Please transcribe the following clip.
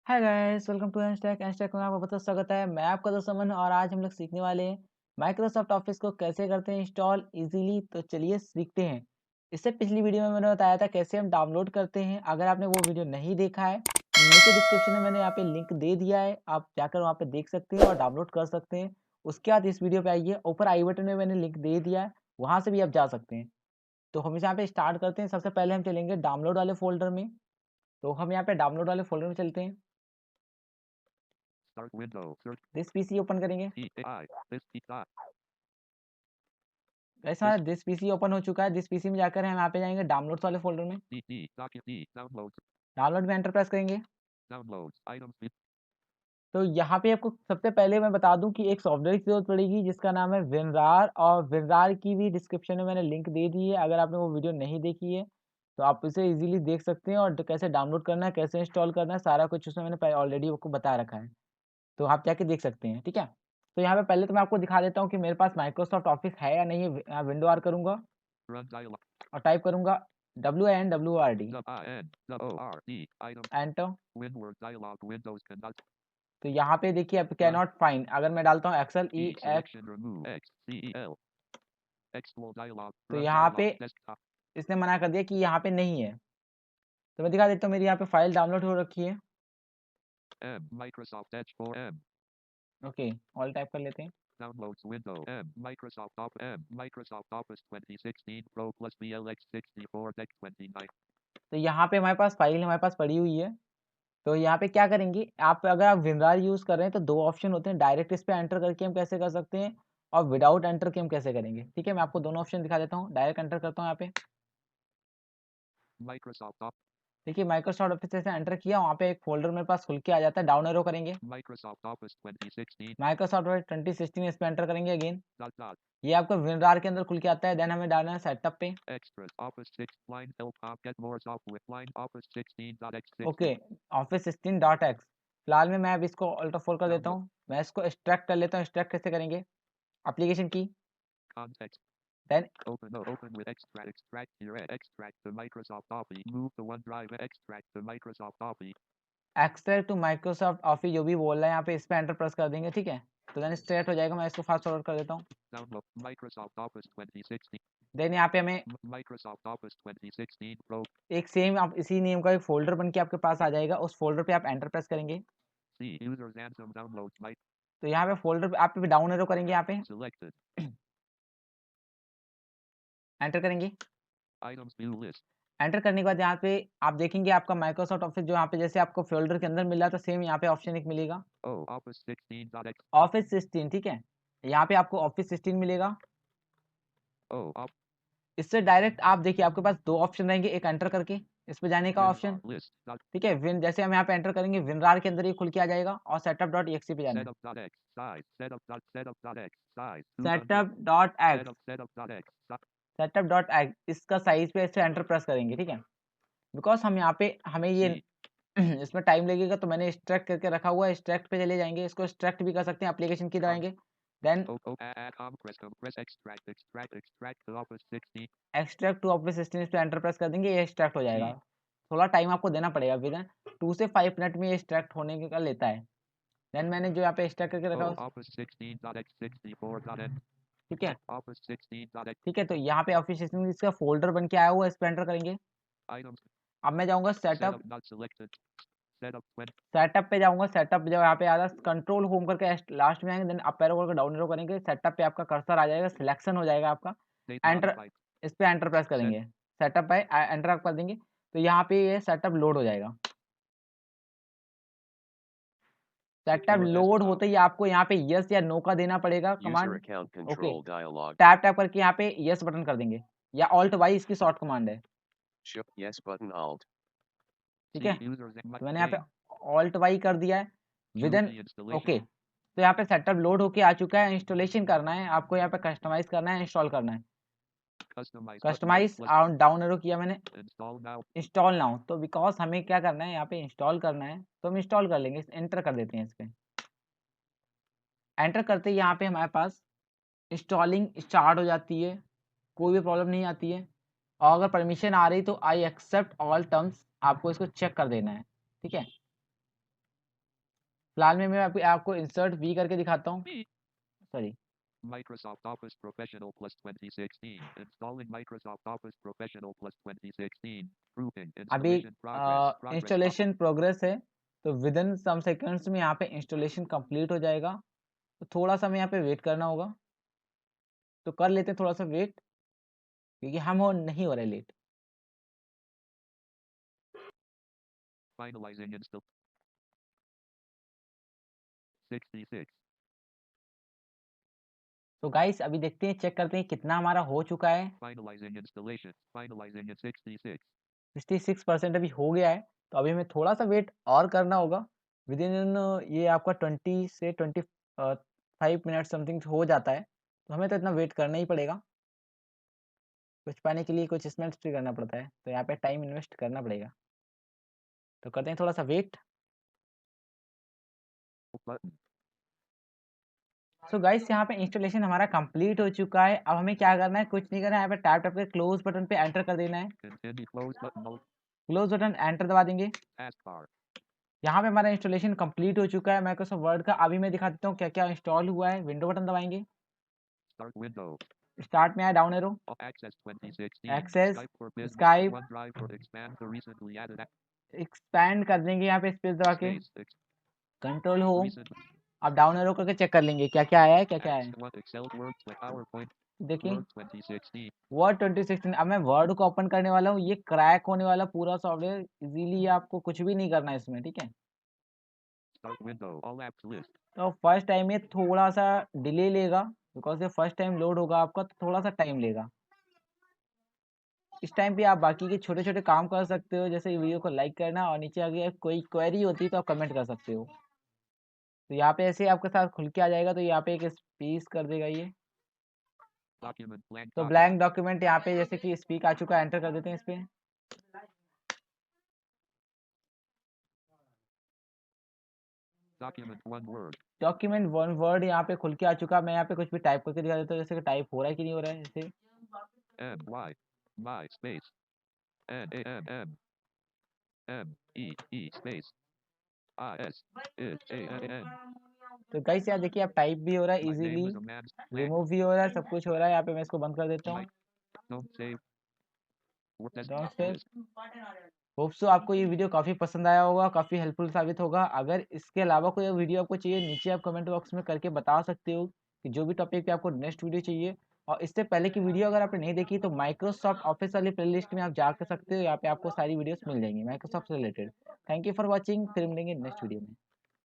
Hi guys, welcome to एनस्टैक में आपका बहुत स्वागत है। मैं आपका दोस्त अमन और आज हम लोग सीखने वाले हैं माइक्रोसॉफ्ट ऑफिस को कैसे करते हैं इंस्टॉल इजीली। तो चलिए सीखते हैं। इससे पिछली वीडियो में मैंने बताया था कैसे हम डाउनलोड करते हैं। अगर आपने वो वीडियो नहीं देखा है, नीचे डिस्क्रिप्शन में मैंने यहाँ पे लिंक दे दिया है, आप जाकर वहाँ पे देख सकते हैं और डाउनलोड कर सकते हैं। उसके बाद इस वीडियो पे आइए, ऊपर आई बटन में मैंने लिंक दे दिया है, वहाँ से भी आप जा सकते हैं। तो हम यहाँ पे स्टार्ट करते हैं। सबसे पहले हम चलेंगे डाउनलोड वाले फोल्डर में। तो हम यहाँ पे डाउनलोड वाले फोल्डर में चलते हैं। Start window. Search this PC open करेंगे। PAI. This dot. ऐसा This दिस पीसी ओपन हो चुका है। दिस पीसी में जाकर हम यहाँ पे जाएंगे डाउनलोड्स वाले फोल्डर में। D document D downloads download में एंटर प्रेस करेंगे। downloads items तो यहाँ पे आपको सबसे पहले मैं बता दूं कि एक सॉफ्टवेयर की जरूरत पड़ेगी जिसका नाम है विनरार, और विनरार की भी डिस्क्रिप्शन में मैंने लिंक दे दी है। अगर आपने वो वीडियो नहीं देखी है तो आप उसे इजीली देख सकते हैं, और कैसे डाउनलोड करना है, कैसे इंस्टॉल करना है, सारा कुछ उसमें मैंने ऑलरेडी आपको बता रखा है। तो आप जाके देख सकते हैं, ठीक है। तो यहाँ पे पहले तो मैं आपको दिखा देता हूँ कि मेरे पास माइक्रोसॉफ्ट ऑफिस है या नहीं है। विंडो आर करूंगा run dialog और टाइप करूंगा WINWRD, WINWORD items enter. WinWord dialog Windows cannot तो यहाँ पे देखिए आप कैन run नॉट फाइंड, अगर मैं डालता हूँ Excel E EX, selection remove X CEL Export dialog तो run यहाँ पे dialog desktop इसने मना कर दिया कि यहाँ पे नहीं है। तो मैं दिखा देता हूँ, मेरी यहाँ पे फाइल डाउनलोड हो रखी है। M Microsoft Edge 4M okay, all type कर लेते हैं। downloads window M Microsoft Office 2016 Pro plus VLX 64 Deck 29 तो यहाँ पे हमारे पास फाइल हमारे पास पड़ी हुई है। तो यहाँ पे क्या करेंगे आप, अगर आप विनरार यूज़ कर रहे हैं तो दो ऑप्शन होते हैं, डायरेक्ट इस पे एंटर करके हम कैसे कर सकते हैं, और विदाउट एंटर के हम कैसे करेंगे। ठीक है, मैं आपको दोनों ऑप्शन दिखा देता हूँ। डायरेक्ट एंटर करता हूँ यहाँ पे। Microsoft Office देखिए माइक्रोसॉफ्ट ऑफिस से एंटर किया, वहाँ पे एक फोल्डर मेरे पास खुल के आ जाता है। डाउन एरो करेंगे, Microsoft Office 2016 माइक्रोसॉफ्ट ऑफिस 2016, इस पे एंटर करेंगे अगेन। dot dot ये आपको विनरार के अंदर खुल के आता है। देन हमें डालना है सेटअप पे। Extras Office 6 line help get more software line Office 16.x6 okay, office 16 dot x. फिलहाल में मैं अब इसको अल्टर फोर कर देता download हूँ। मैं इसको एक्सट्रैक्ट कर लेता हूँ। एक्सट्रैक्ट कैसे करेंगे, एप्लीकेशन की, context then open with extract here extract to Microsoft Office move to OneDrive extract to Microsoft Office extract to Microsoft Office, जो भी बोल रहा है यहाँ पे, इस पे एंटर प्रेस कर देंगे। ठीक है, तो देन स्ट्रेट हो जाएगा। मैं इसको फास्ट फॉरवर्ड कर देता हूँ। download Microsoft Office 2016 देन यहाँ पे हमें Microsoft Office 2016 Pro एक सेम आप इसी नेम का एक फोल्डर बन के आपके पास आ जाएगा। उस फोल्डर पे आप एंटर प्रेस करेंगे। C users Anthem downloads my तो यहाँ पे फोल्डर पे आप डाउन एरो करेंगे, यहाँ पे selected एंटर करेंगे। items view list एंटर करने के बाद यहाँ पे आप देखेंगे आपका माइक्रोसॉफ्ट ऑफिस जो यहाँ पे जैसे आपको फोल्डर के अंदर मिल रहा था, सेम यहाँ पे ऑप्शन एक मिलेगा, oh Office 16.x ऑफिस 16। ठीक है, यहाँ पे आपको ऑफिस 16 मिलेगा। oh off इससे डायरेक्ट आप देखिए आपके पास दो ऑप्शन रहेंगे, एक एंटर करके इस पे जाने का ऑप्शन। WinRAR list dot ठीक है, विन जैसे हम यहाँ पे एंटर करेंगे विनरार के अंदर ही खुल के आ जाएगा, और सेटअप डॉट एक्स पे जाना है। setup.x size setup.x size 200 setup dot x, setup.x setup dot x, इसका साइज पे ऐसे एंटर प्रेस करेंगे। ठीक है, बिकॉज हम यहाँ पे हमें ये C इसमें टाइम लगेगा, तो मैंने एक्सट्रैक्ट करके रखा हुआ है। एक्सट्रैक्ट पे चले जाएंगे, इसको एक्सट्रैक्ट भी कर सकते हैं, एप्लीकेशन की com दबाएंगे। Then press extract to Office 16 extract to Office 16 पे एंटर प्रेस कर देंगे, ये एक्सट्रैक्ट हो जाएगा। C थोड़ा टाइम आपको देना पड़ेगा, विद इन 2 से 5 मिनट में ये एक्सट्रैक्ट होने का लेता है। देन मैंने जो यहाँ पे एक्सट्रैक्ट करके रखा oh है, Office 16.x64.n ठीक है। Office 16.x ठीक है, तो यहाँ पे ऑफिस 16 इसका फोल्डर बन के आया हुआ है, इस पे एंटर करेंगे। items अब मैं जाऊँगा setup, setup not selected setup when setup पे जाऊँगा। सेटअप जब यहाँ पे आ रहा है, कंट्रोल होम करके लास्ट में आएंगे, देन अप एरो करके डाउन एरो करेंगे। सेटअप पे आपका कर्सर आ जाएगा, सिलेक्शन हो जाएगा आपका। date एंटर, modified इस पे एंटर प्रेस set करेंगे। सेटअप पे एंटर आप कर देंगे, तो यहाँ पे ये सेटअप लोड हो जाएगा। सेटअप secure लोड desktop होते ही आपको यहाँ पे यस या नो का देना पड़ेगा user command. account okay, control dialog tap tap करके यहाँ पे यस बटन कर देंगे, या ऑल्ट वाई इसकी शॉर्ट कमांड है। shift yes button alt ठीक C है, users and my तो मैंने यहाँ पे name ऑल्ट वाई कर दिया है। With choose in, the installation okay, तो यहाँ पे सेटअप लोड होके आ चुका है। इंस्टॉलेशन करना है आपको, यहाँ पे कस्टमाइज करना है, इंस्टॉल करना है। customize button customize plus down arrow किया मैंने, install now इंस्टॉल नाउ। तो बिकॉज हमें क्या करना है, यहाँ पे इंस्टॉल करना है, तो हम इंस्टॉल कर लेंगे। एंटर कर देते हैं इस पे। एंटर करते ही यहाँ पे हमारे पास इंस्टॉलिंग स्टार्ट हो जाती है, कोई भी प्रॉब्लम नहीं आती है। और अगर परमिशन आ रही तो आई एक्सेप्ट ऑल टर्म्स, आपको इसको चेक कर देना है। ठीक है, फिलहाल में मैं आपको इंसर्ट वी करके दिखाता हूँ। Sorry, Microsoft Office Professional Plus 2016. Installing Microsoft Office Professional Plus 2016. Proving अभी installation progress. इंस्टॉलेशन प्रोग्रेस है, तो विद इन सम सेकंड्स में यहाँ पे इंस्टॉलेशन कंप्लीट हो जाएगा। तो थोड़ा सा हमें यहाँ पे वेट करना होगा, तो कर लेते हैं थोड़ा सा वेट, क्योंकि हम हो नहीं हो रहे लेट। Finalizing install. 66. तो गाइस अभी देखते हैं, चेक करते हैं कितना हमारा हो चुका है। Finalizing installation. Finalizing at 66. 66% अभी हो गया है, तो अभी हमें थोड़ा सा वेट और करना होगा। विद इन ये आपका 20 से 25 मिनट समथिंग हो जाता है, तो हमें तो इतना वेट करना ही पड़ेगा। कुछ पाने के लिए कुछ इन्वेस्ट भी करना पड़ता है, तो यहाँ पे टाइम इन्वेस्ट करना पड़ेगा। तो करते हैं थोड़ा सा वेट। Button. सो गाइस यहाँ पे इंस्टॉलेशन हमारा कंप्लीट हो चुका है। अब हमें क्या करना है, कुछ नहीं करना है, यहाँ पे टैप टैप के क्लोज बटन पे एंटर कर देना है। Continue. Close button. Close button enter दबा देंगे। Taskbar. यहाँ पे हमारा इंस्टॉलेशन कंप्लीट हो चुका है माइक्रोसॉफ्ट वर्ड का। अभी मैं दिखा देता हूँ क्या क्या इंस्टॉल हुआ है। विंडो बटन दबाएंगे, Start window. स्टार्ट में आया down arrow, Access 2016. Access, Skype for business. Skype, OneDrive for expand the recently added expand कर देंगे यहाँ पे स्पेस दबा के, space. Control home. Recent. अब डाउन एरो करके चेक कर लेंगे क्या क्या आया है, क्या क्या आया है। Excel Word with PowerPoint. देखिए Word 2016. वर्ड 2016। अब मैं वर्ड को ओपन करने वाला हूँ। ये क्रैक होने वाला पूरा सॉफ्टवेयर, इजीली आपको कुछ भी नहीं करना है इसमें, ठीक है। Start window. All apps list. तो फर्स्ट टाइम ये थोड़ा सा डिले लेगा, बिकॉज ये फर्स्ट टाइम लोड होगा आपका, तो थोड़ा सा टाइम लेगा। इस टाइम पे आप बाकी के छोटे छोटे काम कर सकते हो, जैसे वीडियो को लाइक करना, और नीचे आगे कोई क्वेरी होती है तो आप कमेंट कर सकते हो। तो यहाँ पे ऐसे ही आपके साथ खुल के आ जाएगा, तो यहाँ पे एक स्पीच कर देगा ये। Document blank तो document. ब्लैंक डॉक्यूमेंट यहाँ पे जैसे कि स्पीक आ चुका है, एंटर कर देते हैं इस पे। Document one word. Document one word यहाँ पे खुल के आ चुका है। मैं यहाँ पे कुछ भी टाइप करके दिखा देता हूँ, जैसे कि टाइप हो रहा है कि नहीं हो रहा है। जैसे M Y my space N A M M M E E space I S A N N. तो गाइस यहाँ देखिए, आप टाइप भी हो रहा है My name easily, is a man. Remove भी हो रहा है, सब कुछ हो रहा है। यहाँ पे मैं इसको बंद कर देता हूँ। Don't save. Don't save. List. Hope so आपको ये वीडियो काफ़ी पसंद आया होगा, काफ़ी हेल्पफुल साबित होगा। अगर इसके अलावा कोई वीडियो आपको चाहिए, नीचे आप कमेंट बॉक्स में करके बता सकते हो कि जो भी टॉपिक पे आपको नेक्स्ट वीडियो चाहिए। और इससे पहले की वीडियो अगर आपने नहीं देखी, तो माइक्रोसॉफ्ट ऑफिस वाली प्लेलिस्ट में आप जा सकते हो। यहाँ पे आपको सारी वीडियोस मिल जाएंगी माइक्रोसॉफ्ट से related. Thank you for watching, फिर मिलेंगे नेक्स्ट वीडियो में।